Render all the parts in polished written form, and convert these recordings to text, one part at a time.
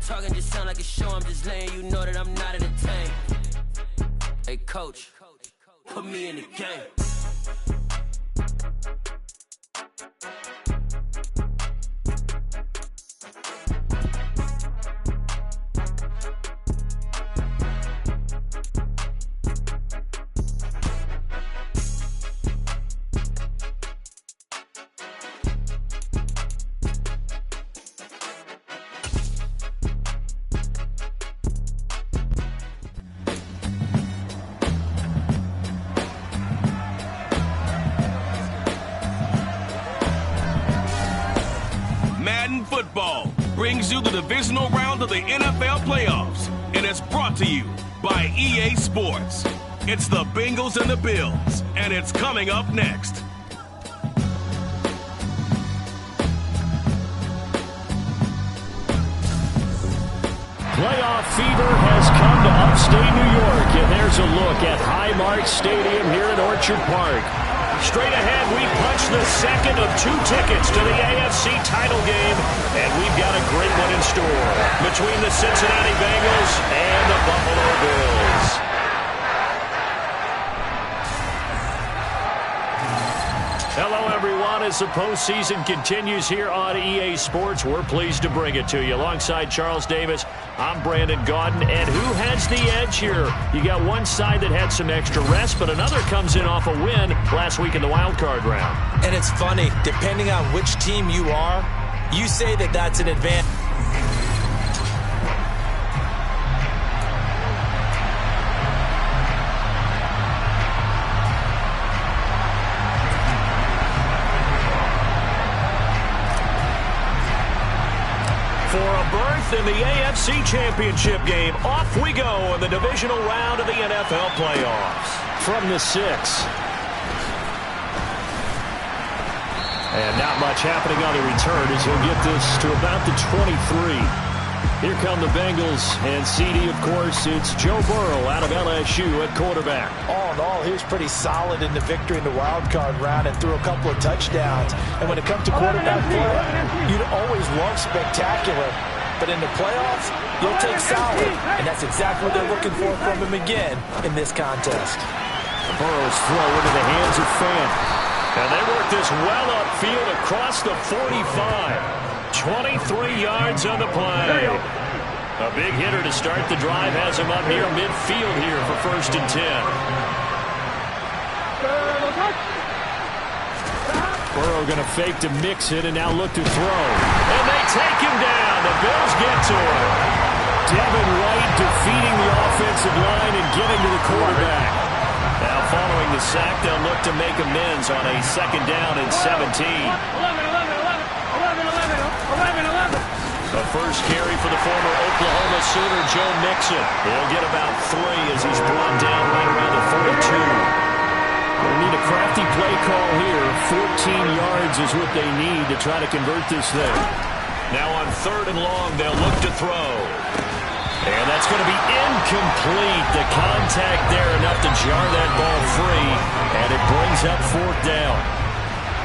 Talking just sound like a show, I'm just letting you know that I'm not entertained. Hey, coach, put me in the game. Madden football brings you the divisional round of the NFL playoffs, and it's brought to you by EA Sports. It's the Bengals and the Bills, and it's coming up next. Playoff fever has come to upstate New York, and there's a look at Highmark Stadium here in Orchard Park. Straight ahead, we punch the second of 2 tickets to the AFC title game, and we've got a great one in store between the Cincinnati Bengals and the Buffalo Bills. Hello, everyone. As the postseason continues here on EA Sports, we're pleased to bring it to you. Alongside Charles Davis, I'm Brandon Gaudin. And who has the edge here? You got one side that had some extra rest, but another comes in off a win last week in the wild card round. And it's funny, depending on which team you are, you say that that's an advantage. For a berth in the AFC Championship game, off we go in the divisional round of the NFL playoffs. From the 6. And not much happening on the return as he'll get this to about the 23. Here come the Bengals, and CD, of course, it's Joe Burrow out of LSU at quarterback. All in all, he was pretty solid in the victory in the wild card round and threw a couple of touchdowns. And when it comes to quarterback play, you'd always love spectacular. But in the playoffs, you'll take solid. And that's exactly what they're looking for from him again in this contest. Burrow's throw into the hands of Fant. And they work this well upfield across the 45. 23 yards on the play. A big hitter to start the drive has him up near midfield here for 1st and 10. Burrow going to fake to mix it and now look to throw. And they take him down. The Bills get to him. Devin White defeating the offensive line and getting to the quarterback. Now following the sack, they'll look to make amends on a 2nd down and 17. The first carry for the former Oklahoma Sooner, Joe Mixon. He'll get about 3 as he's brought down right around the 42. They need a crafty play call here. 14 yards is what they need to try to convert this thing. Now on 3rd and long, they'll look to throw. And that's going to be incomplete. The contact there enough to jar that ball free. And it brings up 4th down.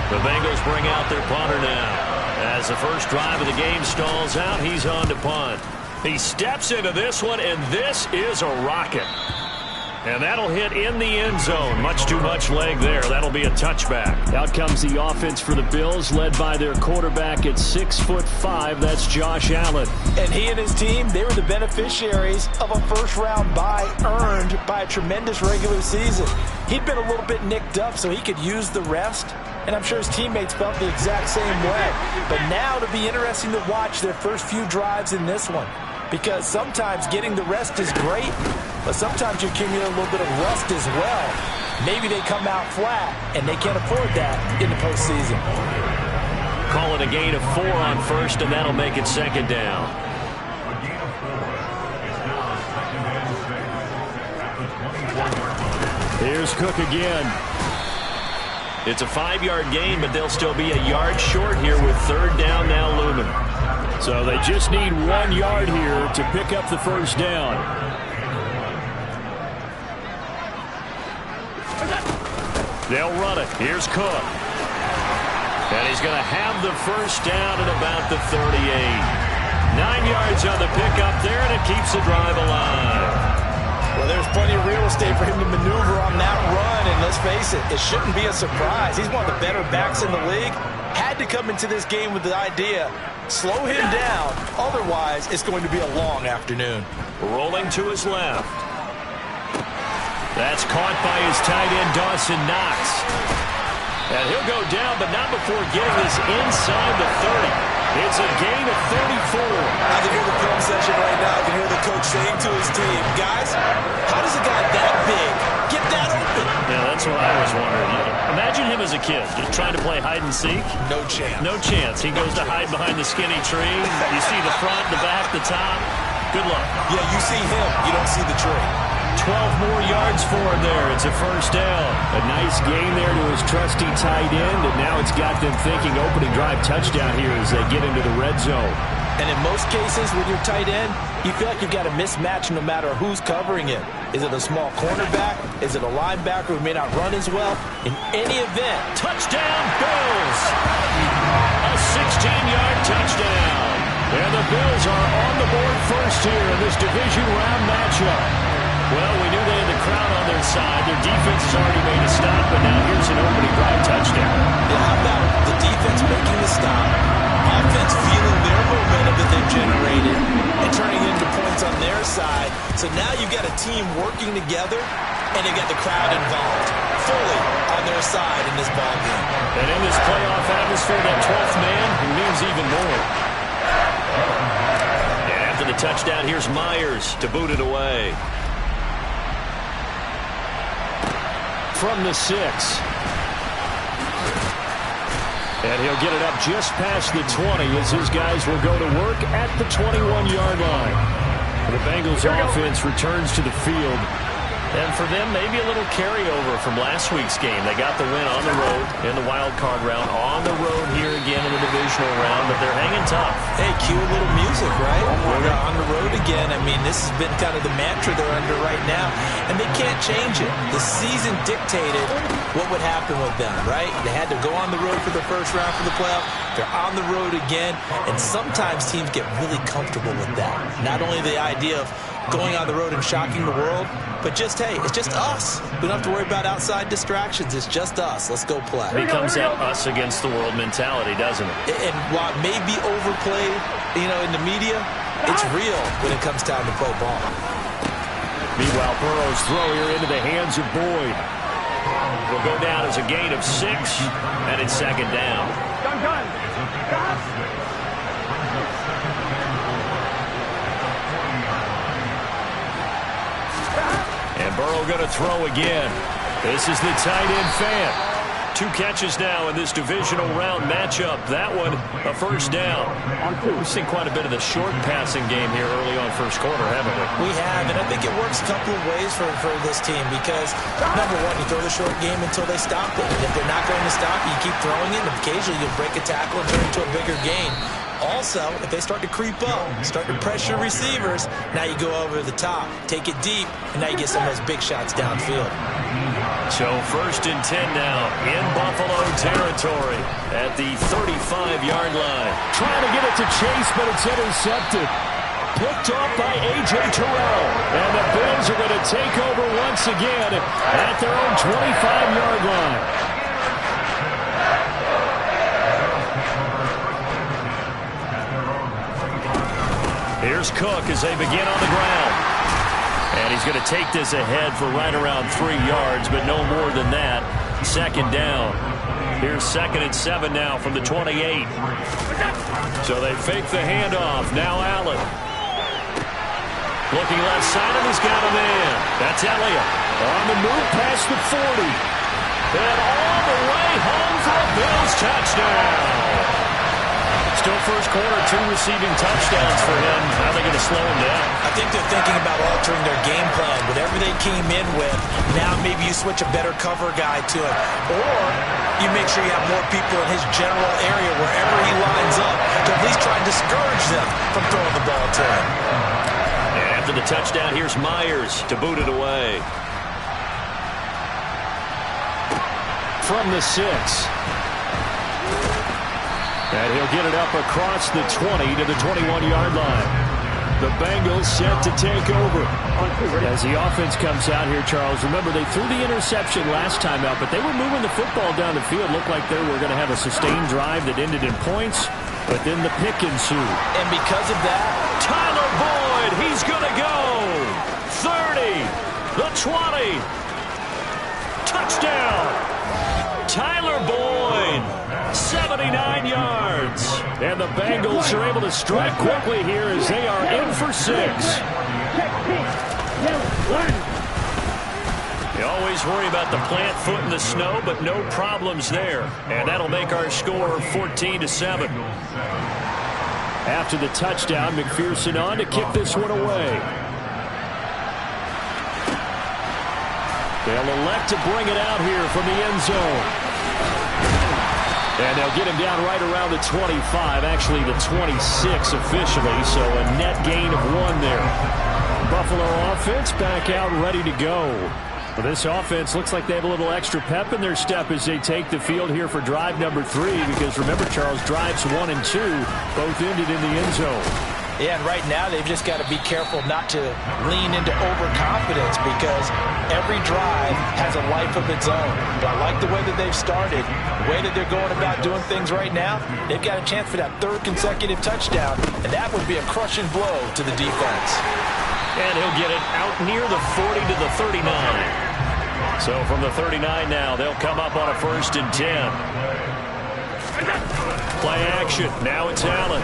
The Bengals bring out their punter now. As the first drive of the game stalls out, he's on to punt. He steps into this one, and this is a rocket. And that'll hit in the end zone. Much too much leg there. That'll be a touchback. Out comes the offense for the Bills, led by their quarterback at 6'5". That's Josh Allen. And he and his team, they were the beneficiaries of a first-round bye earned by a tremendous regular season. He'd been a little bit nicked up, so he could use the rest. And I'm sure his teammates felt the exact same way. But now it'll be interesting to watch their first few drives in this one. Because sometimes getting the rest is great, but sometimes you accumulate a little bit of rust as well. Maybe they come out flat, and they can't afford that in the postseason. Call it a gain of 4 on 1st, and that'll make it 2nd down. Here's Cook again. It's a 5-yard gain, but they'll still be a yard short here with 3rd down now looming. So they just need 1 yard here to pick up the 1st down. They'll run it. Here's Cook. And he's going to have the 1st down at about the 38. 9 yards on the pickup there, and it keeps the drive alive. Well, there's plenty of real estate for him to maneuver on that run, and let's face it, it shouldn't be a surprise. He's one of the better backs in the league. Had to come into this game with the idea, slow him down, otherwise it's going to be a long afternoon. Rolling to his left. That's caught by his tight end, Dawson Knox. And he'll go down, but not before getting this inside the 30. It's a gain of 34. I can hear the film session right now. I can hear the coach saying to his team, guys, how does a guy that big get that open? Yeah, that's what I was wondering. Imagine him as a kid, just trying to play hide and seek. No chance. No chance. He goes to hide behind the skinny tree. You see the front, the back, the top. Good luck. Yeah, you see him. You don't see the tree. 12 more yards for him there. It's a first down. A nice gain there to his trusty tight end, and now it's got them thinking opening drive touchdown here as they get into the red zone. And in most cases, with your tight end, you feel like you've got a mismatch no matter who's covering it. Is it a small cornerback? Is it a linebacker who may not run as well? In any event, touchdown Bills! A 16-yard touchdown. And the Bills are on the board first here in this division round matchup. Well, we knew they had the crowd on their side. Their defense has already made a stop, but now here's an opening drive touchdown. Yeah, how about the defense making the stop, offense feeling their momentum that they've generated, and turning into points on their side. So now you've got a team working together, and they've got the crowd involved, fully on their side in this ball game. And in this playoff atmosphere, that 12th man means even more. And after the touchdown, here's Myers to boot it away. From the 6. And he'll get it up just past the 20 as his guys will go to work at the 21-yard line. The Bengals offense returns to the field. And for them, maybe a little carryover from last week's game. They got the win on the road in the wild card round, on the road here again in the divisional round, but they're hanging tough. Hey, cue a little music, right? We're on the road again. I mean, this has been kind of the mantra they're under right now, and they can't change it. The season dictated what would happen with them, right? They had to go on the road for the first round for the playoff. They're on the road again, and sometimes teams get really comfortable with that. Not only the idea of going on the road and shocking the world, but just, hey, it's just us. We don't have to worry about outside distractions. It's just us. Let's go play. It becomes that us against the world mentality, doesn't it? And while it may be overplayed, in the media, it's real when it comes time to play ball. Meanwhile, Burrow's throw here into the hands of Boyd. Will go down as a gain of 6, and it's second down. And Burrow going to throw again. This is the tight end fan. 2 catches now in this divisional round matchup. That one, a first down. We've seen quite a bit of the short passing game here early on first quarter, haven't we? We have, and I think it works a couple of ways for this team because, number one, you throw the short game until they stop it. And if they're not going to stop you, keep throwing it, and occasionally you'll break a tackle and turn it into a bigger gain. Also, if they start to creep up, start to pressure receivers, now you go over the top, take it deep, and now you get some of those big shots downfield. So first and 10 now in Buffalo territory at the 35-yard line. Trying to get it to Chase, but it's intercepted. Picked off by A.J. Terrell. And the Bills are going to take over once again at their own 25-yard line. Here's Cook as they begin on the ground. And he's going to take this ahead for right around 3 yards, but no more than that. Second down. Here's 2nd and 7 now from the 28. So they fake the handoff. Now Allen. Looking left side, and he's got a man. That's Elliott. On the move past the 40. And all the way home for a Bills touchdown. Still first quarter, 2 receiving touchdowns for him. How are they going to slow him down? I think they're thinking about altering their game plan. Whatever they came in with, now maybe you switch a better cover guy to him. Or you make sure you have more people in his general area wherever he lines up to at least try and discourage them from throwing the ball to him. And after the touchdown, here's Myers to boot it away. From the 6. And he'll get it up across the 20 to the 21-yard line. The Bengals set to take over. As the offense comes out here, Charles, remember they threw the interception last time out, but they were moving the football down the field. Looked like they were going to have a sustained drive that ended in points, but then the pick ensued. And because of that, Tyler Boyd, he's going to go. 30, the 20. Touchdown. Tyler Boyd, 79 yards. And the Bengals are able to strike quickly here as they are in for 6. You always worry about the plant foot in the snow, but no problems there. And that'll make our score 14-7. After the touchdown, McPherson on to kick this one away. They'll elect to bring it out here from the end zone. And they'll get him down right around the 25, actually the 26 officially, so a net gain of 1 there. Buffalo offense back out ready to go. Well, this offense looks like they have a little extra pep in their step as they take the field here for drive number 3, because remember, Charles, drives 1 and 2 both ended in the end zone. Yeah, and right now they've just got to be careful not to lean into overconfidence, because every drive has a life of its own. But I like the way that they've started, the way that they're going about doing things right now. They've got a chance for that 3rd consecutive touchdown, and that would be a crushing blow to the defense. And he'll get it out near the 40 to the 39. So from the 39 now, they'll come up on a 1st and 10. Play action. Now it's Allen.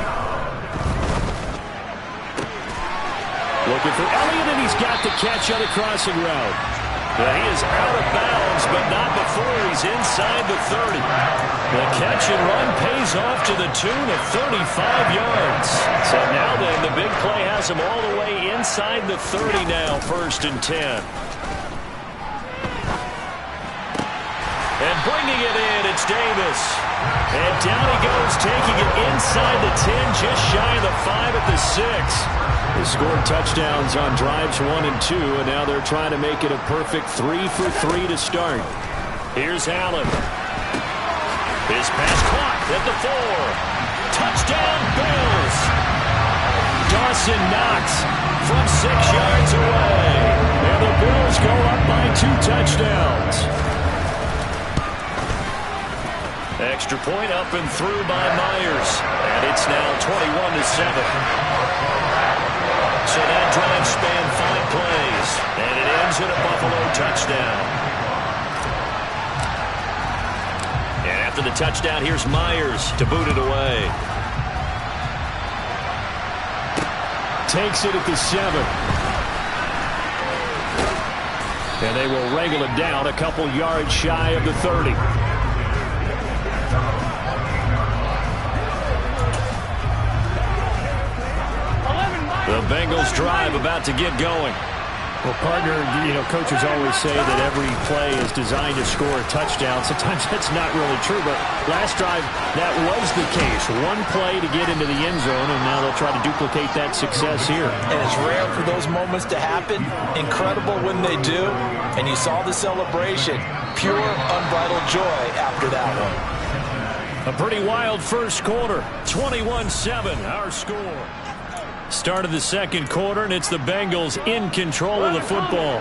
Looking for Elliott, and he's got the catch on the crossing route. Now he is out of bounds, but not before he's inside the 30. The catch and run pays off to the tune of 35 yards. So now then, the big play has him all the way inside the 30 now, 1st and 10. And bringing it in, it's Davis. And down he goes, taking it inside the 10, just shy of the 5 at the 6. They scored touchdowns on drives 1 and 2, and now they're trying to make it a perfect 3 for 3 to start. Here's Allen. His pass caught at the 4. Touchdown, Bills. Dawson Knox from 6 yards away. And the Bills go up by 2 touchdowns. Extra point up and through by Myers. And it's now 21-7. So that drive spanned 5 plays, and it ends in a Buffalo touchdown. And after the touchdown, here's Myers to boot it away. Takes it at the 7. And they will wrangle it down a couple yards shy of the 30. The Bengals drive about to get going. Well, partner, coaches always say that every play is designed to score a touchdown. Sometimes that's not really true, but last drive, that was the case. 1 play to get into the end zone, and now they'll try to duplicate that success here. And it's rare for those moments to happen. Incredible when they do. And you saw the celebration. Pure, unbridled joy after that one. A pretty wild first quarter. 21-7, our score. Start of the second quarter, and it's the Bengals in control of the football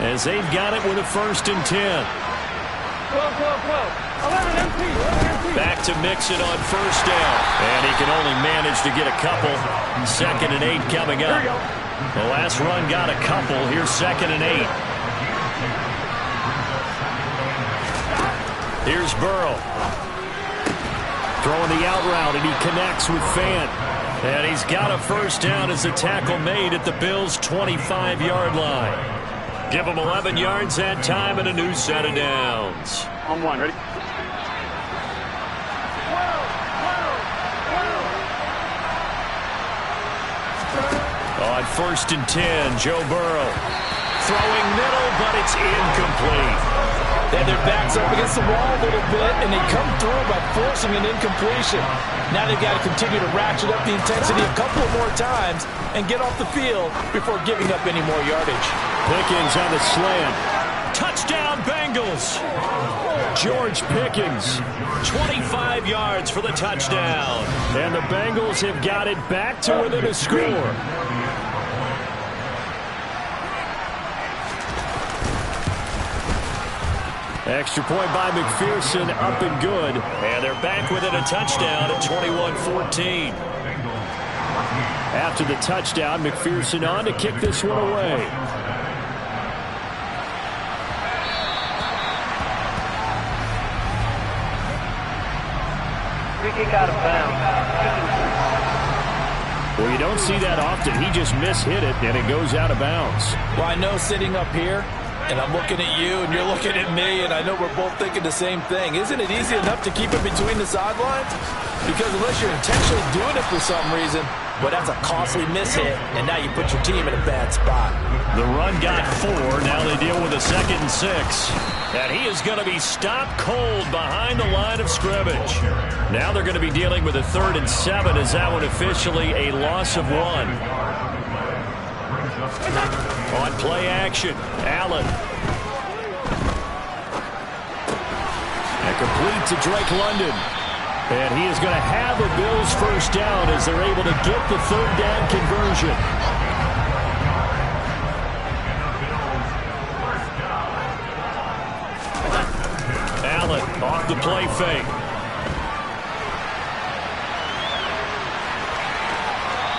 as they've got it with a 1st and 10. Back to Mixon on 1st down, and he can only manage to get a couple. 2nd and 8 coming up. The last run got a couple. Here's 2nd and 8. Here's Burrow. Throwing the out route, and he connects with Fant. And he's got a 1st down as the tackle made at the Bills' 25-yard line. Give him 11 yards that time and a new set of downs. On 1, ready? On 1st and 10, Joe Burrow. Throwing middle, but it's incomplete. They had their backs up against the wall a little bit, and they come through by forcing an incompletion. Now they've got to continue to ratchet up the intensity a couple more times and get off the field before giving up any more yardage. Pickens on the slant. Touchdown, Bengals. George Pickens, 25 yards for the touchdown. And the Bengals have got it back to within a score. Extra point by McPherson, up and good. And they're back within a touchdown at 21-14. After the touchdown, McPherson on to kick this one away. Free kick out of bounds. Well, you don't see that often. He just mishit it, and it goes out of bounds. Well, I know sitting up here, and I'm looking at you, and you're looking at me, and I know we're both thinking the same thing. Isn't it easy enough to keep it between the sidelines? Because unless you're intentionally doing it for some reason, well, that's a costly mishit, and now you put your team in a bad spot. The run got 4. Now they deal with a 2nd and 6. And he is going to be stopped cold behind the line of scrimmage. Now they're going to be dealing with a 3rd and 7. Is that one officially a loss of 1? On play action, Allen. And complete to Drake London. And he is going to have the Bills first down as they're able to get the 3rd down conversion. Allen off the play fake.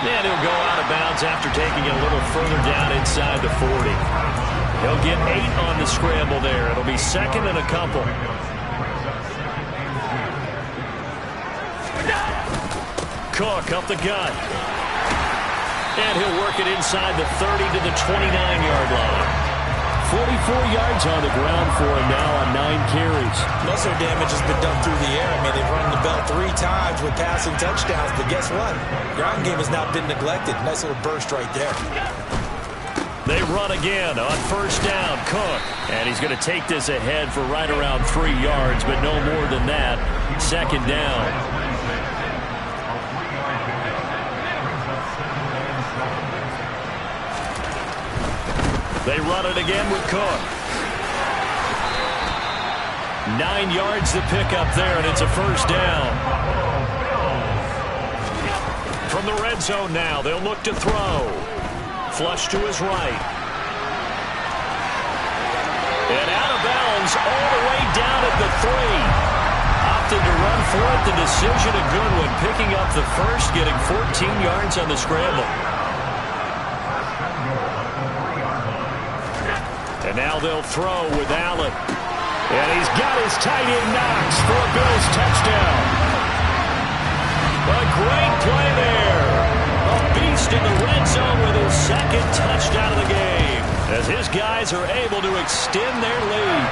And he'll go out of bounds after taking it a little further down inside the 40. He'll get 8 on the scramble there. It'll be 2nd and a couple. Cook up the gut. And he'll work it inside the 30 to the 29-yard line. 44 yards on the ground for him now on 9 carries. Most of their damage has been done through the air. I mean, they've run the bell 3 times with passing touchdowns, but guess what? Ground game has not been neglected. Nice little burst right there. They run again on 1st down. Cook. And he's going to take this ahead for right around 3 yards, but no more than that. 2nd down. They run it again with Cook. 9 yards to pick up there, and it's a 1st down. From the red zone now, they'll look to throw. Flush to his right. And out of bounds all the way down at the 3. Opted to run for it. The decision a good one. Picking up the 1st, getting 14 yards on the scramble. And now they'll throw with Allen. And he's got his tight end Knox for a Bills touchdown. A great play there. A beast in the red zone with his 2nd touchdown of the game. As his guys are able to extend their lead.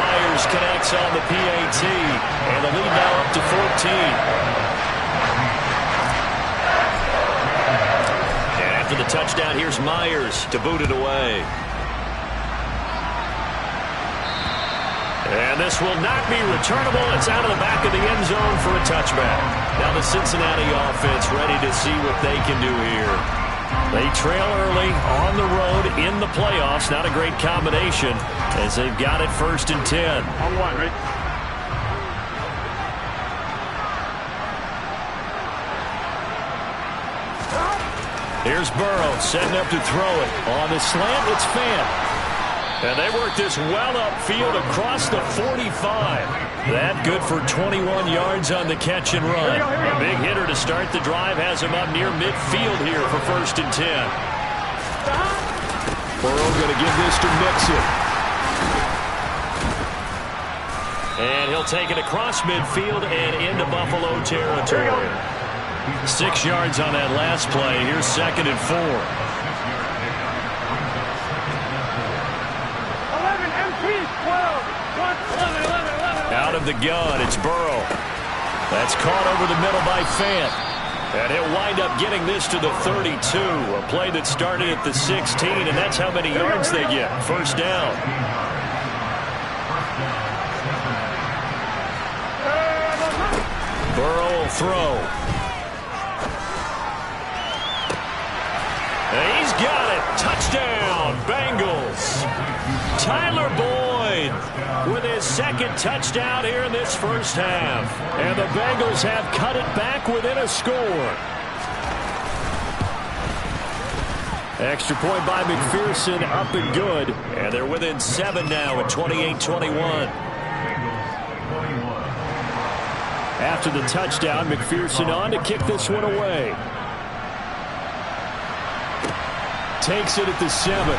Myers connects on the PAT. And the lead now up to 14. And after the touchdown, here's Myers to boot it away. And this will not be returnable. It's out of the back of the end zone for a touchback. Now the Cincinnati offense ready to see what they can do here. They trail early on the road in the playoffs. Not a great combination as they've got it 1st and 10. On 1, right? Here's Burrow setting up to throw it. On the slant, it's Fant. And they work this well upfield across the 45. That good for 21 yards on the catch and run. A big hitter to start the drive has him up near midfield here for 1st and 10. Burrow going to give this to Mixon. And he'll take it across midfield and into Buffalo territory. 6 yards on that last play. Here's 2nd and 4. Out of the gun, it's Burrow. That's caught over the middle by Fant. And he'll wind up getting this to the 32. A play that started at the 16, and that's how many yards they get. 1st down. Burrow will throw. And he's got it. Touchdown, Bengals. Tyler Boyd second touchdown here in this first half. And the Bengals have cut it back within a score. Extra point by McPherson, up and good. And they're within 7 now at 28-21. After the touchdown, McPherson on to kick this one away. Takes it at the 7.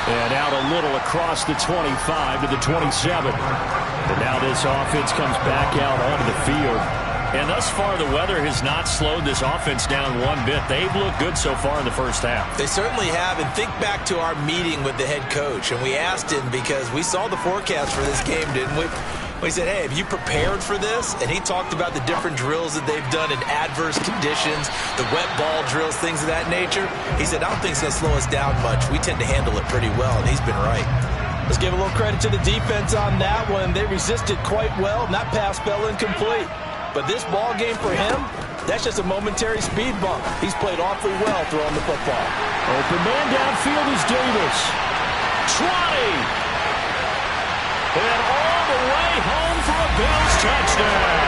And out a little across the 25 to the 27. And now this offense comes back out onto the field. And thus far, the weather has not slowed this offense down one bit. They've looked good so far in the first half. They certainly have. And think back to our meeting with the head coach. And we asked him, because we saw the forecast for this game, didn't we? We said, hey, have you prepared for this? And he talked about the different drills that they've done in adverse conditions, the wet ball drills, things of that nature. He said, I don't think it's going to slow us down much. We tend to handle it pretty well, and he's been right. Let's give a little credit to the defense on that one. They resisted quite well. That pass fell incomplete. But this ball game for him, that's just a momentary speed bump. He's played awfully well throwing the football. Open man downfield is Davis. Trotty. And all the way home for a Bills touchdown.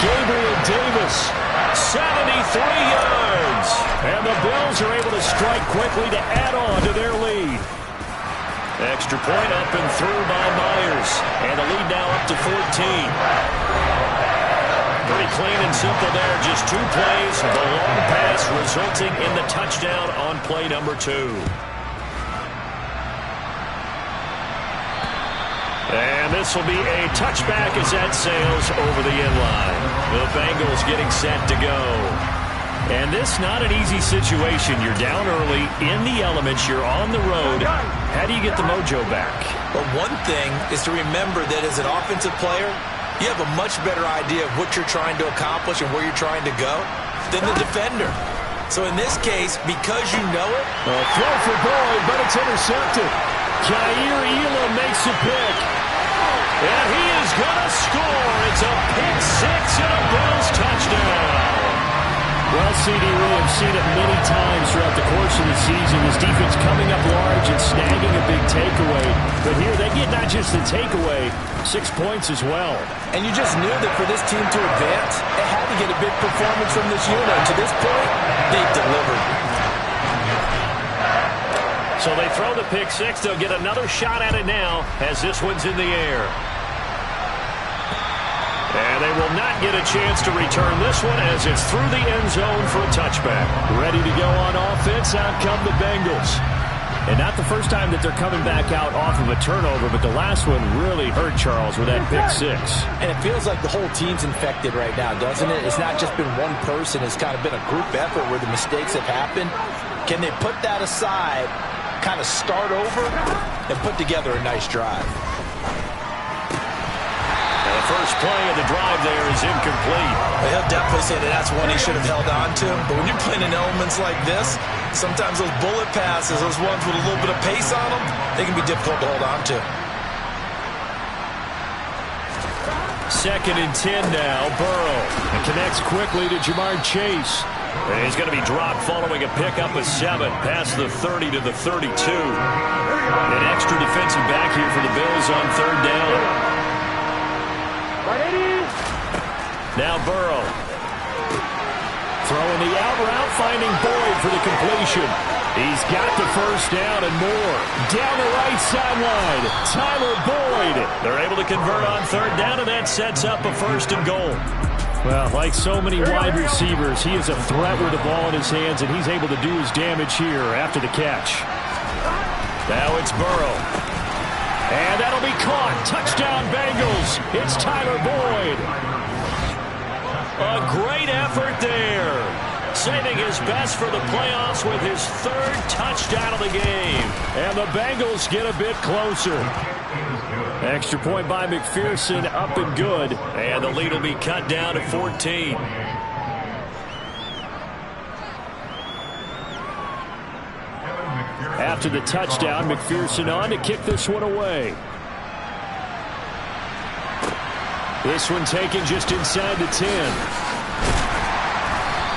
Gabriel Davis, 73 yards. And the Bills are able to strike quickly to add on to their lead. Extra point up and through by Myers. And the lead now up to 14. Pretty clean and simple there. Just 2 plays. The long pass resulting in the touchdown on play number 2. And this will be a touchback as that sails over the end line. The Bengals getting set to go. And this not an easy situation. You're down early, in the elements, you're on the road. How do you get the mojo back? Well, one thing is to remember that as an offensive player, you have a much better idea of what you're trying to accomplish and where you're trying to go than the defender. So in this case, because you know it, a throw for Boyd, but it's intercepted. Jair Elam makes a pick. And he is going to score. It's a pick 6 and a Bills touchdown. Well, CD, we have seen it many times throughout the course of the season. This defense coming up large and snagging a big takeaway. But here they get not just the takeaway, 6 points as well. And you just knew that for this team to advance, it had to get a big performance from this unit. To this point, they've delivered. So they throw the pick 6. They'll get another shot at it now as this one's in the air. And they will not get a chance to return this one as it's through the end zone for a touchback. Ready to go on offense. Out come the Bengals. And not the first time that they're coming back out off of a turnover, but the last one really hurt Charles with that pick 6. And it feels like the whole team's infected right now, doesn't it? It's not just been one person. It's kind of been a group effort where the mistakes have happened. Can they put that aside, kind of start over, and put together a nice drive? The first play of the drive there is incomplete. Well, he'll definitely say that that's one he should have held on to. But when you're playing in elements like this, sometimes those bullet passes, those ones with a little bit of pace on them, they can be difficult to hold on to. 2nd and 10 now. Burrow. And connects quickly to Jamar Chase. And he's going to be dropped following a pickup of 7 past the 30 to the 32. An extra defensive back here for the Bills on 3rd down. Now Burrow. Throwing the out route, finding Boyd for the completion. He's got the first down and more. Down the right sideline, Tyler Boyd. They're able to convert on 3rd down, and that sets up a 1st and goal. Well, like so many wide receivers, he is a threat with the ball in his hands, and he's able to do his damage here after the catch. Now it's Burrow. And that'll be caught. Touchdown, Bengals. It's Tyler Boyd. A great effort there. Saving his best for the playoffs with his 3rd touchdown of the game. And the Bengals get a bit closer. Extra point by McPherson, up and good. And the lead will be cut down to 14. After the touchdown, McPherson on to kick this one away. This one taken just inside the 10.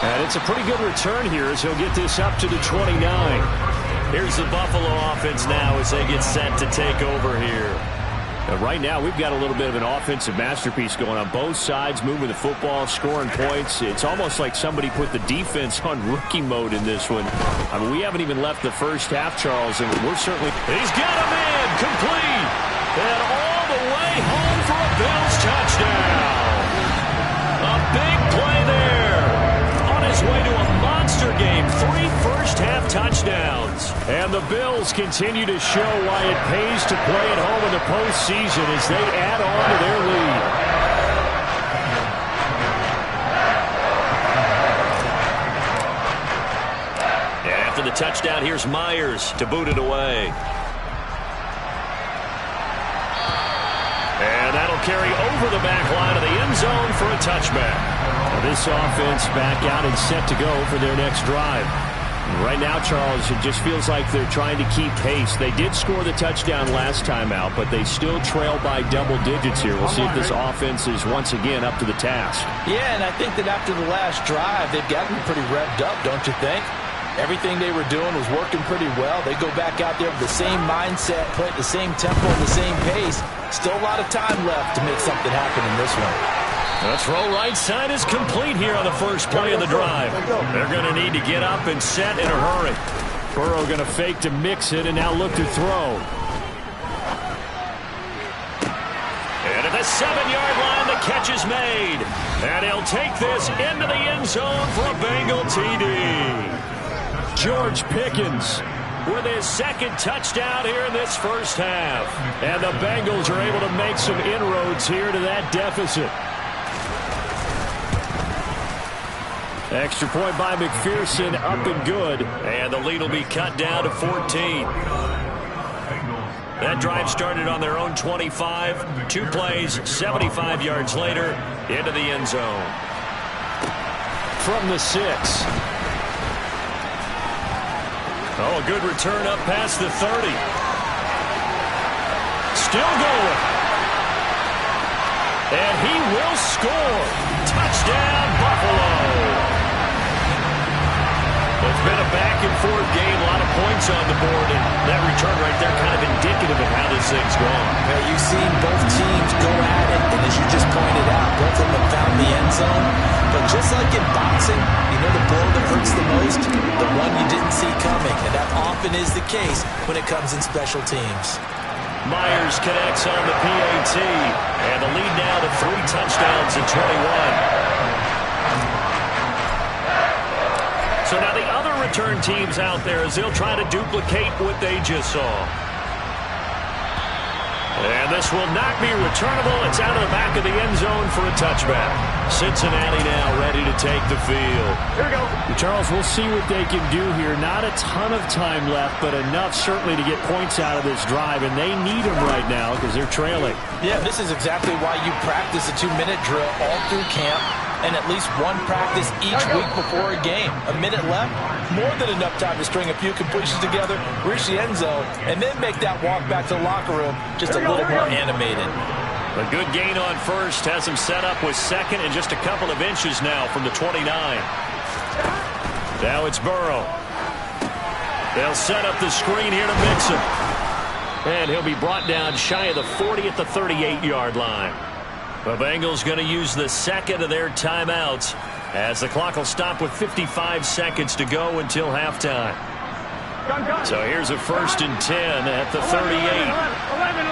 And it's a pretty good return here as he'll get this up to the 29. Here's the Buffalo offense now as they get set to take over here. Right now, we've got a little bit of an offensive masterpiece going on both sides, moving the football, scoring points. It's almost like somebody put the defense on rookie mode in this one. I mean, we haven't even left the first half, Charles, and we're certainly... He's got him in, complete, and all the way home for a Bills touchdown. A big play there. On his way to a monster game, 3 first-half touchdowns. And the Bills continue to show why it pays to play at home in the postseason as they add on to their lead. And after the touchdown, here's Myers to boot it away. And that'll carry over the back line of the end zone for a touchback. This offense back out and set to go for their next drive. Right now, Charles, it just feels like they're trying to keep pace. They did score the touchdown last time out, but they still trail by double digits here. We'll see if this offense is once again up to the task. Yeah, and I think that after the last drive, they've gotten pretty revved up, don't you think? Everything they were doing was working pretty well. They go back out there with the same mindset, play at the same tempo and the same pace. Still a lot of time left to make something happen in this one. The throw right side is complete here on the first play of the drive. They're going to need to get up and set in a hurry. Burrow going to fake to mix it and now look to throw. And at the 7-yard line, the catch is made. And he'll take this into the end zone for a Bengal TD. George Pickens with his second touchdown here in this first half. And the Bengals are able to make some inroads here to that deficit. Extra point by McPherson, up and good. And the lead will be cut down to 14. That drive started on their own 25. 2 plays, 75 yards later, into the end zone. From the 6. Oh, a good return up past the 30. Still going. And he will score. Touchdown, Buffalo. It's been a back-and-forth game, a lot of points on the board, and that return right there kind of indicative of how this thing's gone. Well, you've seen both teams go at it, and as you just pointed out, both of them have found the end zone. But just like in boxing, you know the blow that hurts the most? The one you didn't see coming, and that often is the case when it comes in special teams. Myers connects on the PAT, and the lead now to 3 touchdowns at 21. So now the other return teams out there as they'll try to duplicate what they just saw. And this will not be returnable. It's out of the back of the end zone for a touchback. Cincinnati now ready to take the field. Here we go. Charles, we'll see what they can do here. Not a ton of time left, but enough certainly to get points out of this drive, and they need them right now because they're trailing. Yeah, this is exactly why you practice a 2-minute drill all through camp and at least one practice each week before a game. A minute left, more than enough time to string a few completions together, reach the end zone, and then make that walk back to the locker room just a little more animated. A good gain on first has him set up with second and just a couple of inches now from the 29. Now it's Burrow. They'll set up the screen here to mix him. And he'll be brought down shy of the 40 at the 38-yard line. The Bengals going to use the second of their timeouts as the clock will stop with 55 seconds to go until halftime. So here's a 1st and 10 at the 38. 11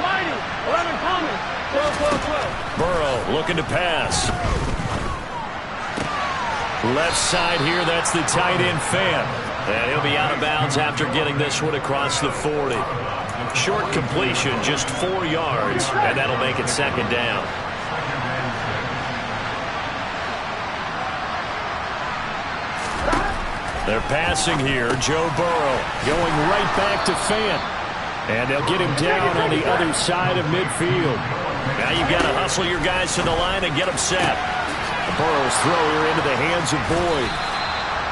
mighty. 11 coming. 12. Burrow looking to pass. Left side here, that's the tight end Fan. And he'll be out of bounds after getting this one across the 40. Short completion, just 4 yards, and that'll make it second down. They're passing here. Joe Burrow going right back to Fan. And they'll get him down on the other side of midfield. Now you've got to hustle your guys to the line and get them set. Burrow's throw here into the hands of Boyd.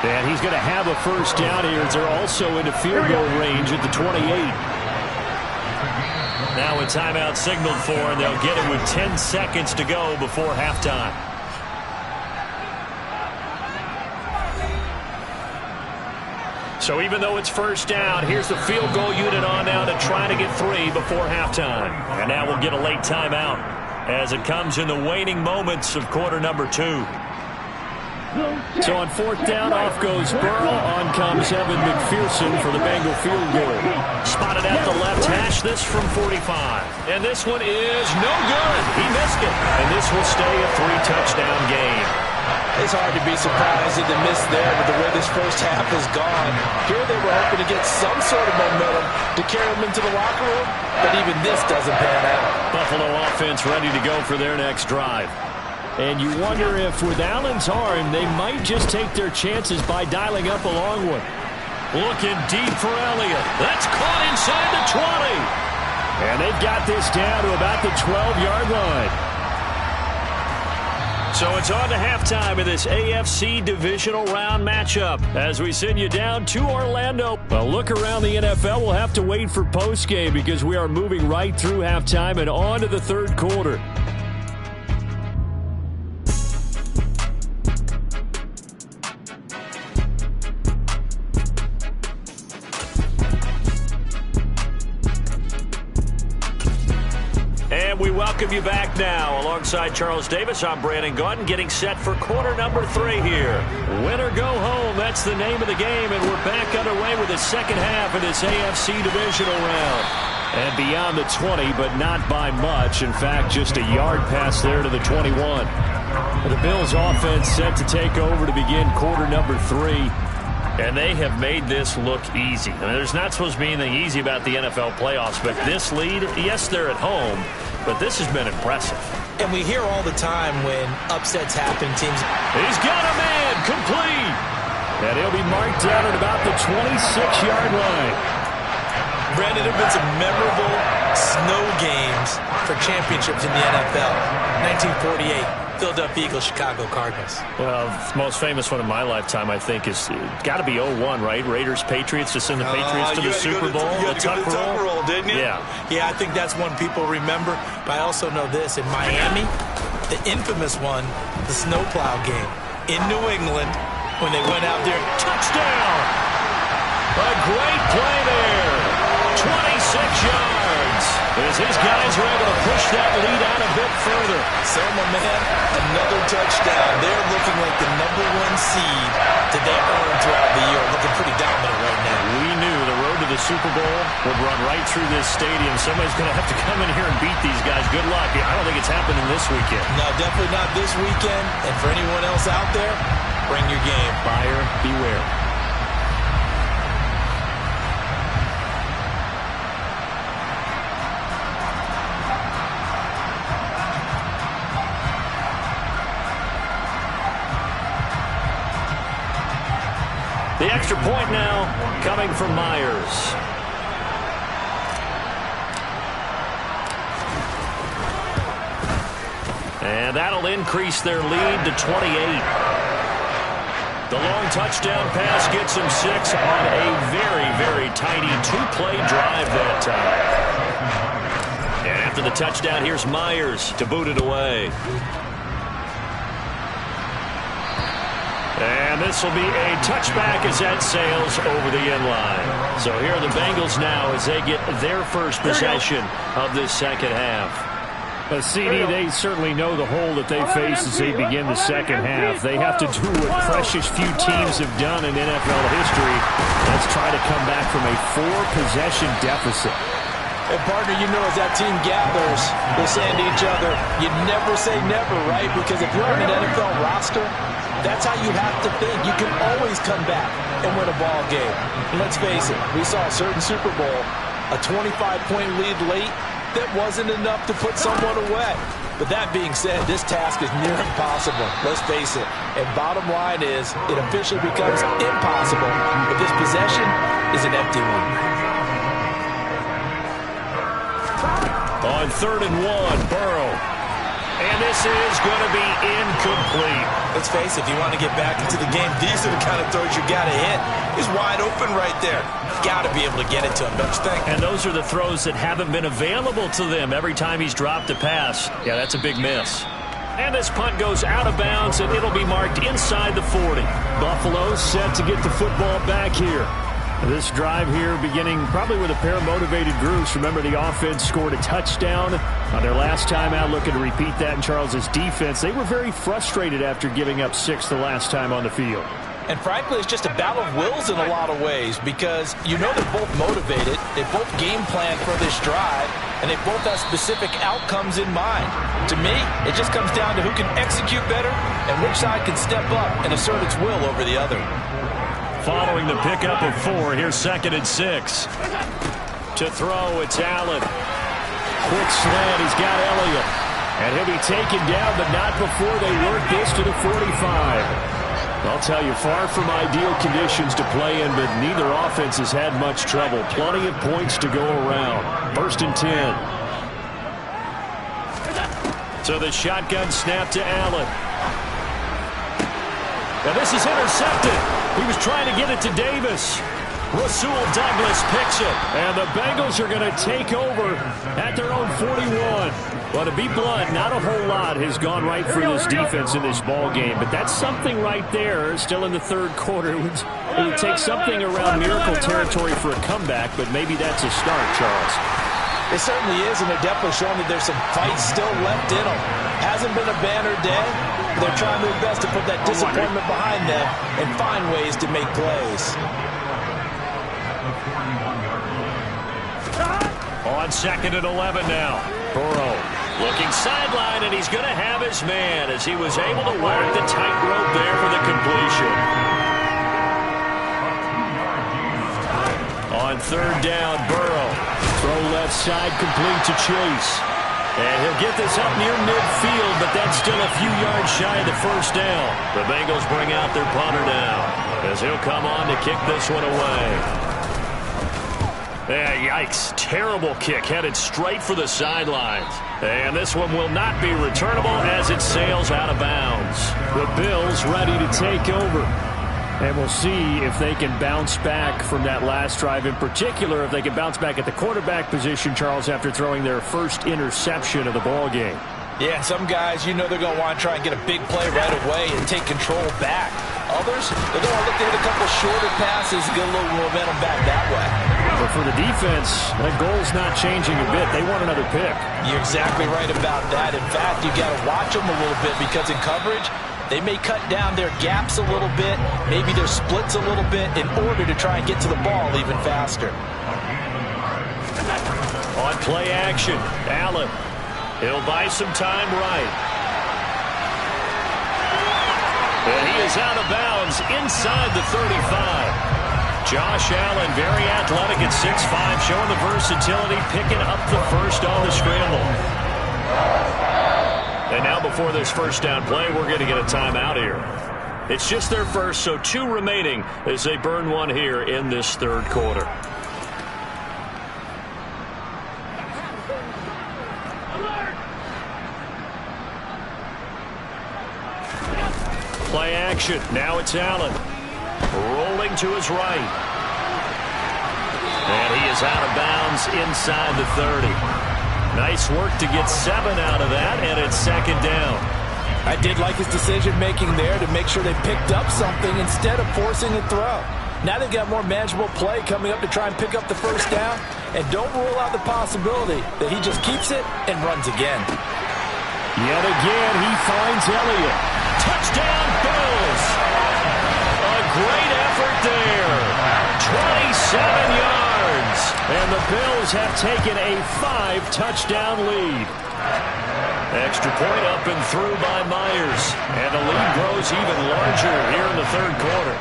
And he's going to have a first down here as they're also into field goal range at the 28. Now a timeout signaled for, and they'll get it with 10 seconds to go before halftime. So even though it's first down, here's the field goal unit on now to try to get 3 before halftime. And now we'll get a late timeout as it comes in the waning moments of quarter number 2. So on 4th down, off goes Burrow. On comes Evan McPherson for the Bengal field goal. Spotted at the left hash, this from 45. And this one is no good. He missed it. And this will stay a 3-touchdown game. It's hard to be surprised at the miss there, but the way this first half has gone, here they were hoping to get some sort of momentum to carry them into the locker room, but even this doesn't pan out. Buffalo offense ready to go for their next drive. And you wonder if with Allen's arm, they might just take their chances by dialing up a long one. Looking deep for Elliott. That's caught inside the 20. And they've got this down to about the 12-yard line. So it's on to halftime of this AFC divisional round matchup as we send you down to Orlando. Well, look around the NFL. We'll have to wait for postgame because we are moving right through halftime and on to the third quarter. We welcome you back now. Alongside Charles Davis, I'm Brandon Gaudin, getting set for quarter number 3 here. Win or go home, that's the name of the game, and we're back underway with the second half of this AFC divisional round. And beyond the 20, but not by much. In fact, just a yard pass there to the 21. The Bills offense set to take over to begin quarter number 3. And they have made this look easy. I mean, there's not supposed to be anything easy about the NFL playoffs, but this lead, yes, they're at home, but this has been impressive. And we hear all the time when upsets happen, teams... He's got a man, complete. And he'll be marked down at about the 26-yard line. Brandon, there have been some memorable snow games for championships in the NFL. 1948. Philadelphia Eagles, Chicago Cardinals. Well, the most famous one in my lifetime, I think, is got to be 0-1, right? Raiders, Patriots, to send the Patriots to the Super Bowl. You had to go to the Tuck Roll, didn't you? Yeah. Yeah, I think that's one people remember. But I also know this. In Miami, the infamous one, the snowplow game. In New England, when they went out there. Touchdown! A great play there. 26 yards. As his guys are able to push that lead out a bit further. Selma, man, another touchdown. They're looking like the #1 seed that they earned throughout the year. Looking pretty dominant right now. We knew the road to the Super Bowl would run right through this stadium. Somebody's going to have to come in here and beat these guys. Good luck. I don't think it's happening this weekend. No, definitely not this weekend. And for anyone else out there, bring your game. Buyer beware. The extra point now coming from Myers. And that'll increase their lead to 28. The long touchdown pass gets them 6 on a very, very tiny 2-play drive that time. And after the touchdown, here's Myers to boot it away. And this will be a touchback as that sails over the end line. So here are the Bengals now as they get their first possession of this second half. CD, they certainly know the hole that they face as they begin the second half. They have to do what precious few teams have done in NFL history. Let's try to come back from a 4-possession deficit. And partner, you know, as that team gathers, they're saying to each other, you never say never, right? Because if you're on an NFL roster, that's how you have to think. You can always come back and win a ball game. And let's face it, we saw a certain Super Bowl, a 25-point lead late, that wasn't enough to put someone away. But that being said, this task is near impossible. Let's face it. And bottom line is, it officially becomes impossible if this possession is an empty one. On 3rd and 1, Burrow. And this is going to be incomplete. Let's face it, if you want to get back into the game, these are the kind of throws you got to hit. He's wide open right there. Got to be able to get it to him, don't you think? And those are the throws that haven't been available to them every time he's dropped a pass. Yeah, that's a big miss. And this punt goes out of bounds, and it'll be marked inside the 40. Buffalo set to get the football back here. This drive here beginning probably with a pair of motivated groups. Remember, the offense scored a touchdown on their last time out, looking to repeat that in Charles's defense. They were very frustrated after giving up 6 the last time on the field. And frankly, it's just a battle of wills in a lot of ways because you know they're both motivated, they both game plan for this drive, and they both have specific outcomes in mind. To me, it just comes down to who can execute better and which side can step up and assert its will over the other. Following the pickup of 4, here's 2nd and 6. To throw, it's Allen. Quick slant, he's got Elliott. And he'll be taken down, but not before they work this to the 45. I'll tell you, far from ideal conditions to play in, but neither offense has had much trouble. Plenty of points to go around. 1st and 10. So the shotgun snap to Allen. And this is intercepted. He was trying to get it to Davis. Rasul Douglas picks it. And the Bengals are going to take over at their own 41. Well, to be blunt, not a whole lot has gone right for this defense in this ball game, but that's something right there. Still in the 3rd quarter. It would take something around miracle territory for a comeback, but maybe that's a start, Charles. It certainly is, and they're definitely showing that there's some fight still left in them. Hasn't been a banner day. They're trying their best to put that disappointment behind them and find ways to make plays. On 2nd and 11 now. Burrow looking sideline, and he's going to have his man as he was able to walk the tightrope there for the completion. On 3rd down, Burrow. Throw left side, complete to Chase. And he'll get this up near midfield, but that's still a few yards shy of the 1st down. The Bengals bring out their punter now as he'll come on to kick this one away. Yikes. Terrible kick headed straight for the sidelines. And this one will not be returnable as it sails out of bounds. The Bills ready to take over. And we'll see if they can bounce back from that last drive. In particular, if they can bounce back at the quarterback position, Charles, after throwing their first interception of the ball game. Yeah, some guys, you know they're going to want to try and get a big play right away and take control back. Others, they're going to look to hit a couple shorter passes and get a little momentum back that way. But for the defense, that goal's not changing a bit. They want another pick. You're exactly right about that. In fact, you got to watch them a little bit because in coverage, they may cut down their gaps a little bit, maybe their splits a little bit in order to try and get to the ball even faster. On play action, Allen. He'll buy some time right. And he is out of bounds inside the 35. Josh Allen, very athletic at 6'5", showing the versatility, picking up the first on the scramble. And now before this 1st down play, we're going to get a timeout here. It's just their first, so 2 remaining as they burn one here in this 3rd quarter. Play action. Now it's Allen. Rolling to his right. And he is out of bounds inside the 30. Nice work to get 7 out of that, and it's 2nd down. I did like his decision-making there to make sure they picked up something instead of forcing a throw. Now they've got more manageable play coming up to try and pick up the 1st down, and don't rule out the possibility that he just keeps it and runs again. Yet again, he finds Elliott. Touchdown, Bills! A great effort there. 27 yards. And the Bills have taken a 5-touchdown lead. Extra point up and through by Myers. And the lead grows even larger here in the 3rd quarter.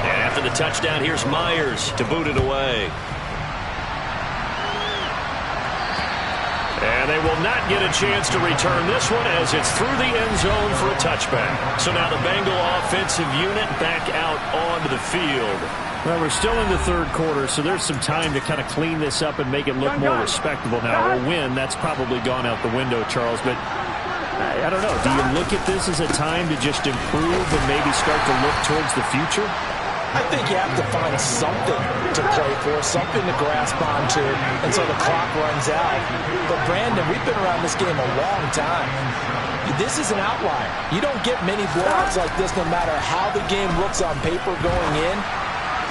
And after the touchdown, here's Myers to boot it away. And they will not get a chance to return this one as it's through the end zone for a touchback. So now the Bengal offensive unit back out onto the field. Well, we're still in the 3rd quarter, so there's some time to kind of clean this up and make it look more respectable. Now, a win, that's probably gone out the window, Charles, but I don't know. Do you look at this as a time to just improve and maybe start to look towards the future? I think you have to find something to play for, something to grasp onto until the clock runs out. But, Brandon, we've been around this game a long time. This is an outlier. You don't get many blowouts like this no matter how the game looks on paper going in.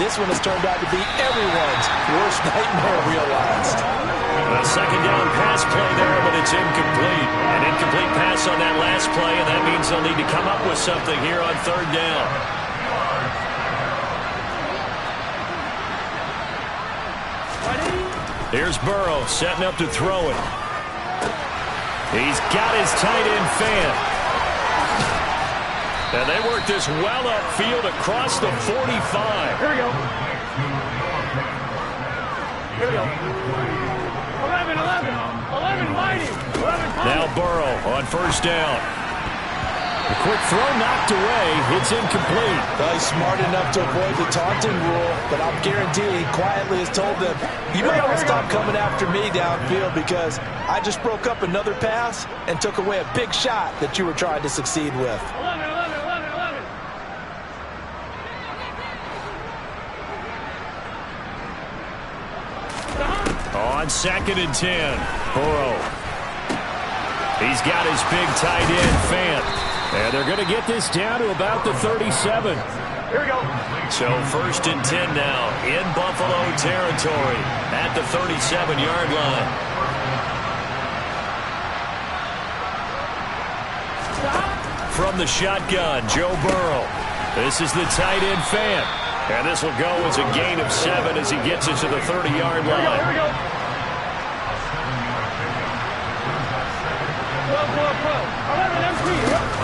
This one has turned out to be everyone's worst nightmare realized. A second down pass play there, but it's incomplete. An incomplete pass on that last play, and that means they'll need to come up with something here on third down. Here's Burrow setting up to throw it. He's got his tight end fan. And they work this well upfield across the 45. Here we go. Here we go. 11, 11. 11 mighty. 11 coming. Now Burrow on first down. A quick throw knocked away. It's incomplete. Well, he's smart enough to avoid the taunting rule, but I'll guarantee he quietly has told them, you might want to stop coming after me downfield because I just broke up another pass and took away a big shot that you were trying to succeed with. 11, 11, 11, 11. On second and 10, Burrow. He's got his big tight end fan. And they're going to get this down to about the 37. Here we go. So first and 10 now in Buffalo territory at the 37-yard line. From the shotgun, Joe Burrow. This is the tight end fan. And this will go as a gain of 7 as he gets it to the 30-yard line. Here we go. 11 MP.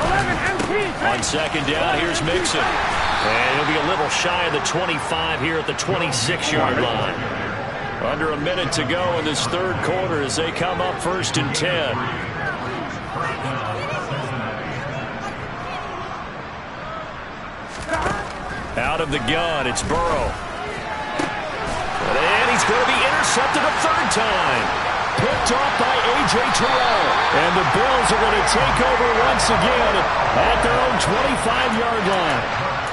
11 MP. On second down, here's Mixon. And he'll be a little shy of the 25 here at the 26-yard line. Under a minute to go in this third quarter as they come up first and 10. Out of the gun, it's Burrow. And he's going to be intercepted a third time. Picked off by A.J. Terrell. And the Bills are going to take over once again at their own 25-yard line.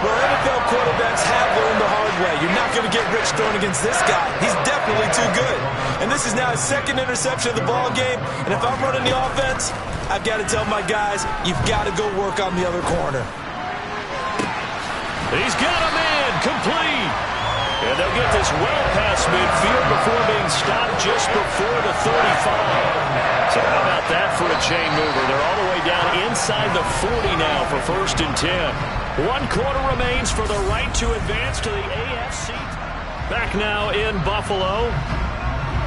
Well, NFL quarterbacks have learned the hard way. You're not going to get rich throwing against this guy. He's definitely too good. And this is now his second interception of the ball game. And if I'm running the offense, I've got to tell my guys, you've got to go work on the other corner. He's got a man complete. And they'll get this well past midfield before being stopped just before the 35. So how about that for a chain mover? They're all the way down inside the 40 now for first and 10. 1 quarter remains for the right to advance to the AFC. Back now in Buffalo.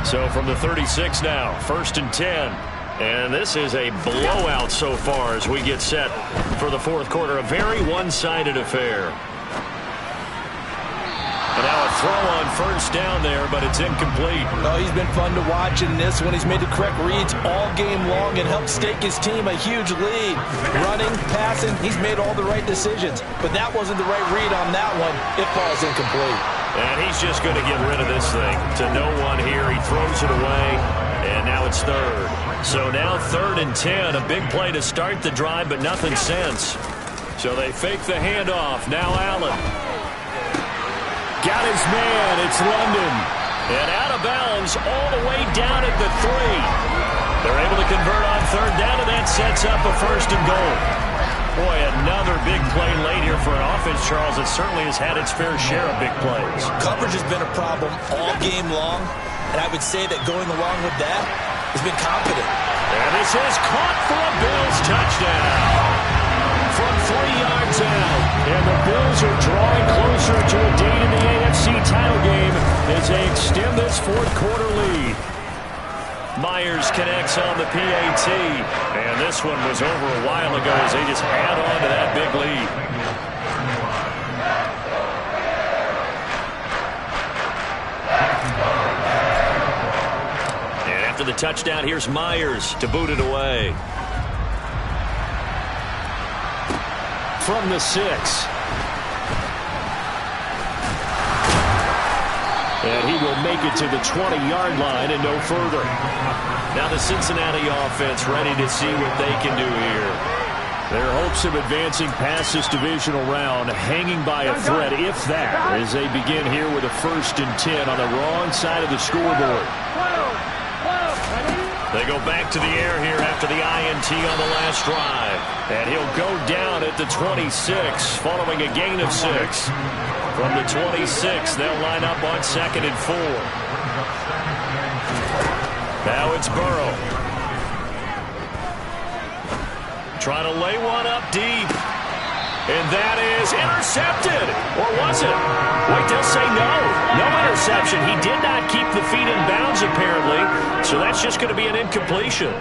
So from the 36 now, first and 10. And this is a blowout so far as we get set for the fourth quarter. A very one-sided affair. And now a throw on first down there, but it's incomplete. Oh, he's been fun to watch in this one. He's made the correct reads all game long and helped stake his team a huge lead. Running, passing, he's made all the right decisions. But that wasn't the right read on that one. It falls incomplete. And he's just going to get rid of this thing to no one here. He throws it away, and now it's third. So now third and 10, a big play to start the drive, but nothing since. So they fake the handoff. Now Allen. Got his man. It's London. And out of bounds all the way down at the 3. They're able to convert on third down, and that sets up a first and goal. Boy, another big play late here for an offense, Charles. It certainly has had its fair share of big plays. Coverage has been a problem all game long, and I would say that going along with that has been confident. And this is caught for a Bills touchdown. From 3 yards out. And the Bills are drawing closer to a date in the AFC title game as they extend this fourth quarter lead. Myers connects on the PAT. And this one was over a while ago as they just add on to that big lead. And after the touchdown, here's Myers to boot it away. From the 6. And he will make it to the 20-yard line and no further. Now the Cincinnati offense ready to see what they can do here. Their hopes of advancing past this divisional round hanging by a thread, if that, as they begin here with a 1st and 10 on the wrong side of the scoreboard. They go back to the air here after the INT on the last drive. And he'll go down at the 26 following a gain of 6. From the 26, they'll line up on 2nd and 4. Now it's Burrow. Trying to lay one up deep. And that is intercepted. Or was it? Wait, they'll say no. No interception. He did not keep the feet in bounds, apparently. So that's just going to be an incompletion.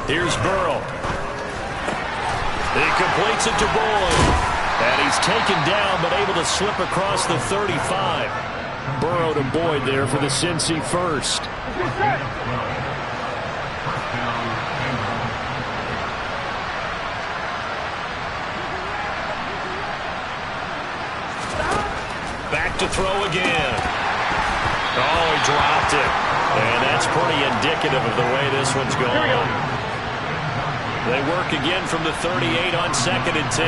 Here's Burrow. He completes it to Boyd. And he's taken down, but able to slip across the 35. Burrow to Boyd there for the Cincy first. Back to throw again. Oh, he dropped it. And that's pretty indicative of the way this one's going. They work again from the 38 on 2nd and 10.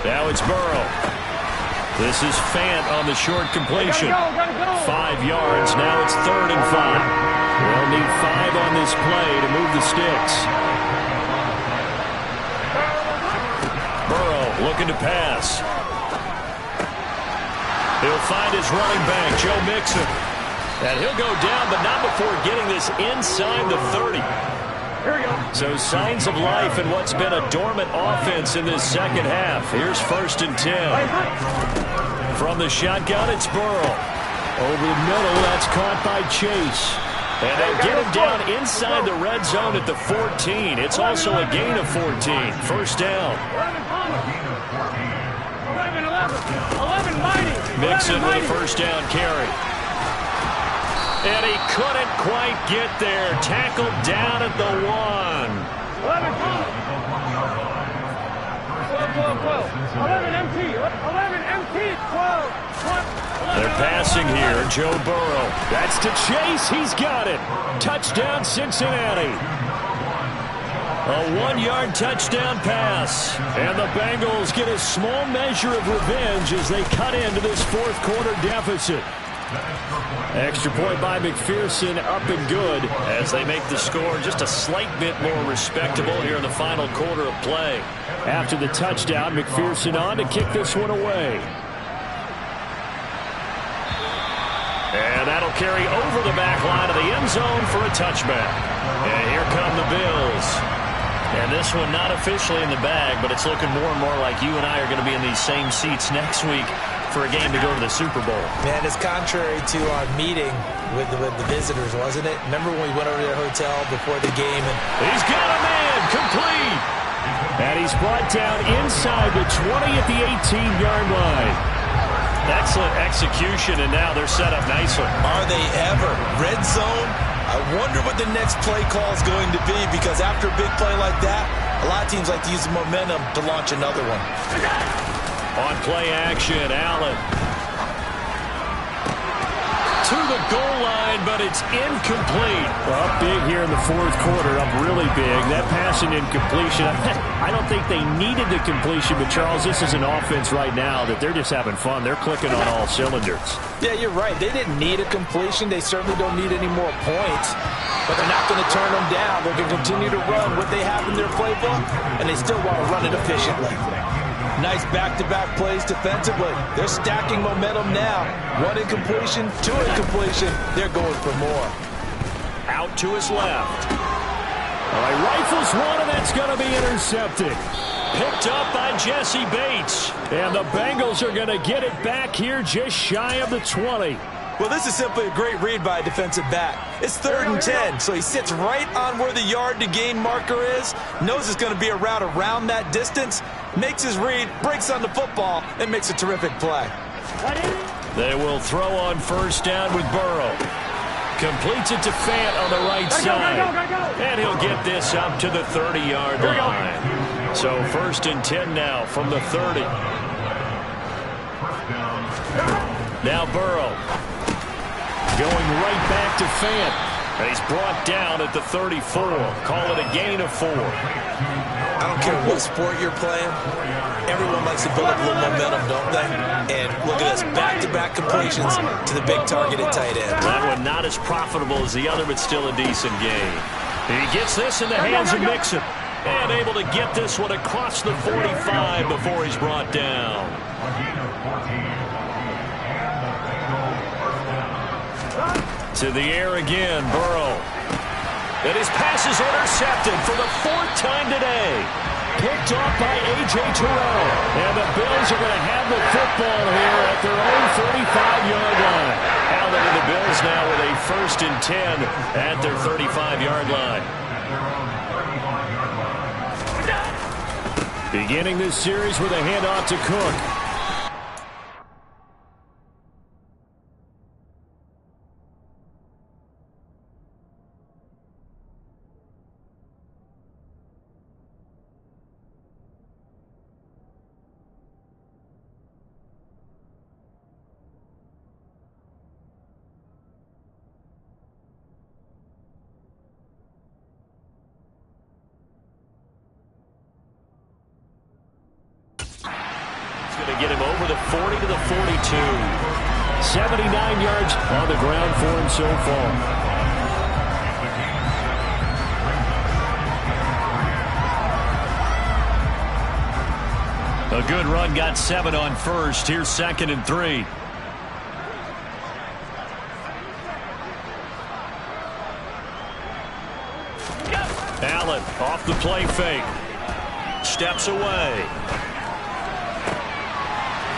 Now it's Burrow. This is Fant on the short completion. 5 yards. Now it's 3rd and 5. They'll need 5 on this play to move the sticks. Burrow looking to pass. He'll find his running back, Joe Mixon. And he'll go down, but not before getting this inside the 30. So signs of life in what's been a dormant offense in this second half. Here's 1st and 10. From the shotgun, it's Burrow. Over the middle, that's caught by Chase. And they'll get him down inside the red zone at the 14. It's also a gain of 14. 1st down. 11, mighty. Mixon with a 1st down carry. And he couldn't quite get there. Tackled down at the 1. 11, 11 MT. 11 MT. 12. They're passing here. Joe Burrow. That's to Chase. He's got it. Touchdown, Cincinnati. A 1-yard touchdown pass. And the Bengals get a small measure of revenge as they cut into this 4th quarter deficit. Extra point by McPherson, up and good as they make the score just a slight bit more respectable here in the final quarter of play. After the touchdown, McPherson on to kick this one away. And that'll carry over the back line of the end zone for a touchback. And here come the Bills. And this one not officially in the bag, but it's looking more and more like you and I are going to be in these same seats next week for a game to go to the Super Bowl. Man, it's contrary to our meeting with the visitors, wasn't it? Remember when we went over to their hotel before the game? And he's got a man, complete. And he's brought down inside the 20 at the 18-yard line. Excellent execution, and now they're set up nicely. Are they ever? Red zone? I wonder what the next play call is going to be, because after a big play like that, a lot of teams like to use the momentum to launch another one. On play action, Allen. To the goal line, but it's incomplete. Well, up big here in the 4th quarter, up really big. That passing incompletion, I don't think they needed the completion, but Charles, this is an offense right now that they're just having fun. They're clicking on all cylinders. Yeah, you're right. They didn't need a completion. They certainly don't need any more points, but they're not going to turn them down. They're going to continue to run what they have in their playbook, and they still want to run it efficiently. Nice back-to-back plays defensively. They're stacking momentum now. 1 incompletion, 2 incompletion. They're going for more. Out to his left. All right, rifles one, and that's going to be intercepted. Picked up by Jesse Bates. And the Bengals are going to get it back here just shy of the 20. Well, this is simply a great read by a defensive back. It's 3rd and 10, so he sits right on where the yard-to-gain marker is, knows it's going to be a route around that distance, makes his read, breaks on the football, and makes a terrific play. They will throw on 1st down with Burrow. Completes it to Fant on the right side. And he'll get this up to the 30-yard line. So 1st and 10 now from the 30. Now Burrow. Going right back to Fant. And he's brought down at the 34. Call it a gain of 4. I don't care what sport you're playing. Everyone likes to build up a little momentum, don't they? And look at this, back-to-back completions to the big targeted tight end. That one not as profitable as the other, but still a decent gain. He gets this in the hands of Mixon. And able to get this one across the 45 before he's brought down. To the air again, Burrow. And his pass is intercepted for the 4th time today. Picked off by A.J. Terrell. And the Bills are going to have the football here at their own 45-yard line. Allen and the Bills now with a 1st and 10 at their 35-yard line. Beginning this series with a handoff to Cook. To get him over the 40 to the 42. 79 yards on the ground for him so far. A good run, got 7 on first. Here's 2nd and 3. Allen off the play fake. Steps away.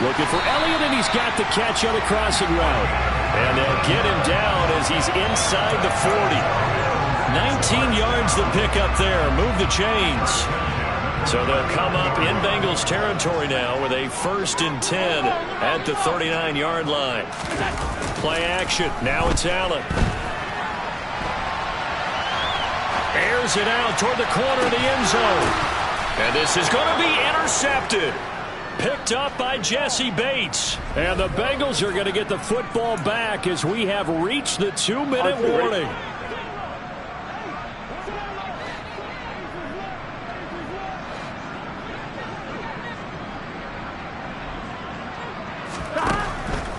Looking for Elliott, and he's got the catch on the crossing route. And they'll get him down as he's inside the 40. 19 yards to pick up there. Move the chains. So they'll come up in Bengals territory now with a 1st and 10 at the 39-yard line. Play action. Now it's Allen. Airs it out toward the corner of the end zone. And this is going to be intercepted. Picked up by Jesse Bates. And the Bengals are going to get the football back as we have reached the 2-minute warning.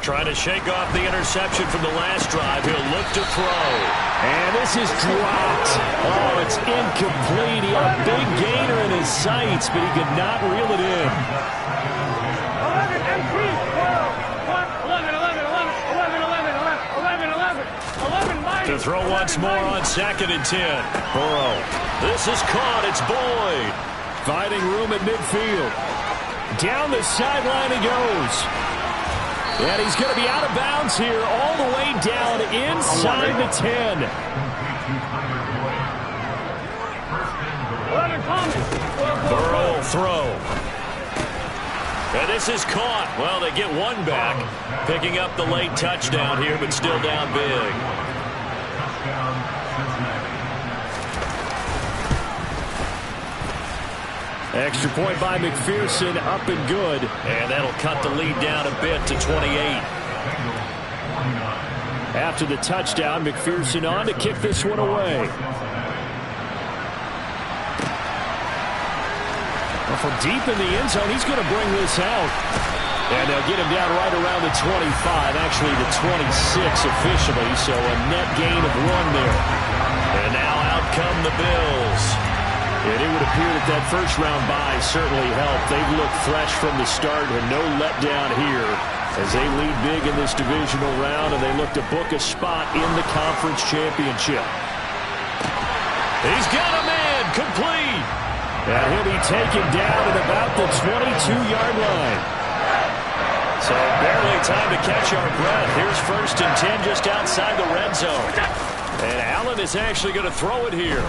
Trying to shake off the interception from the last drive. He'll look to throw. And this is dropped. Oh, it's incomplete. He had a big gainer in his sights, but he could not reel it in. 11. To throw once more on 2nd and 10. Burrow. This is caught. It's Boyd. Finding room at midfield. Down the sideline he goes. And he's going to be out of bounds here all the way down inside the 10. 11 coming. Burrow throw. And this is caught. Well, they get one back. Picking up the late touchdown here, but still down big. Extra point by McPherson, up and good. And that'll cut the lead down a bit to 28. After the touchdown, McPherson on to kick this one away. Well, from deep in the end zone, he's going to bring this out. And they'll get him down right around the 25, actually the 26 officially, so a net gain of 1 there. And now out come the Bills. And it would appear that that first-round bye certainly helped. They've looked fresh from the start and no letdown here as they lead big in this divisional round, and they look to book a spot in the conference championship. He's got a man, complete. And he'll be taken down at about the 22-yard line. So barely time to catch our breath. Here's 1st and 10 just outside the red zone. And Allen is actually going to throw it here.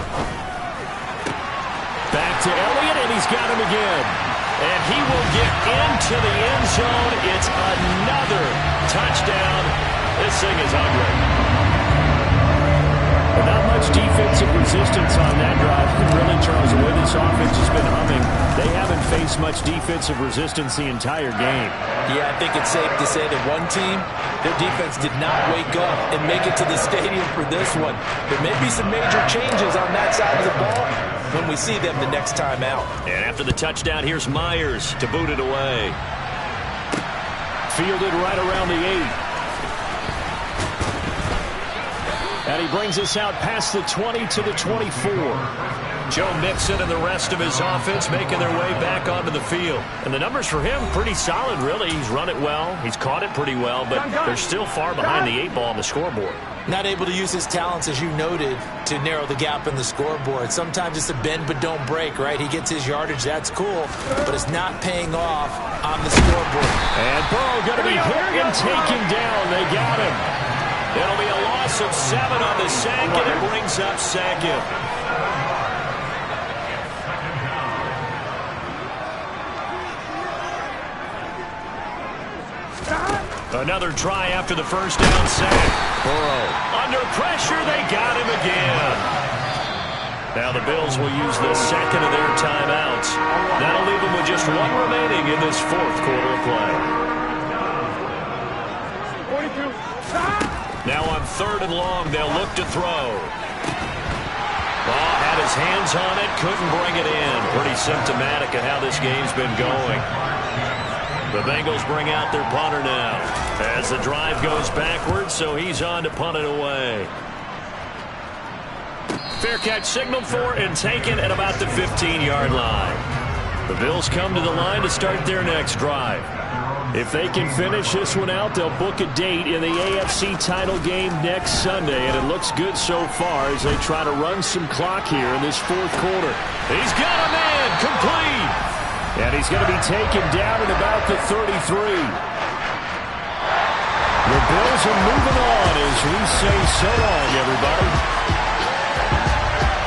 Back to Elliott, and he's got him again. And he will get into the end zone. It's another touchdown. This thing is ugly. Not much defense lots of resistance on that drive. Really, Charles, the way this offense has been humming, they haven't faced much defensive resistance the entire game. Yeah, I think it's safe to say that one team, their defense did not wake up and make it to the stadium for this one. There may be some major changes on that side of the ball when we see them the next time out. And after the touchdown, here's Myers to boot it away. Fielded right around the 8. And he brings us out past the 20 to the 24. Joe Mixon and the rest of his offense making their way back onto the field. And the numbers for him, pretty solid, really. He's run it well. He's caught it pretty well, but they're still far behind the 8 ball on the scoreboard. Not able to use his talents, as you noted, to narrow the gap in the scoreboard. Sometimes it's a bend but don't break, right? He gets his yardage, that's cool, but it's not paying off on the scoreboard. And Burrow going to be hit and taken down. They got him. It'll be a loss of 7 on the sack, and it brings up second. Another try after the first down sack. Burrow under pressure. They got him again. Now the Bills will use the second of their timeouts. That'll leave them with just 1 remaining in this fourth quarter of play. 42. Now on 3rd and long, they'll look to throw. Ball had his hands on it, couldn't bring it in. Pretty symptomatic of how this game's been going. The Bengals bring out their punter now as the drive goes backwards, so he's on to punt it away. Fair catch signaled for and taken at about the 15-yard line. The Bills come to the line to start their next drive. If they can finish this one out, they'll book a date in the AFC title game next Sunday, and it looks good so far as they try to run some clock here in this fourth quarter. He's got a man, complete. And he's going to be taken down at about the 33. The Bills are moving on as we say so long, everybody.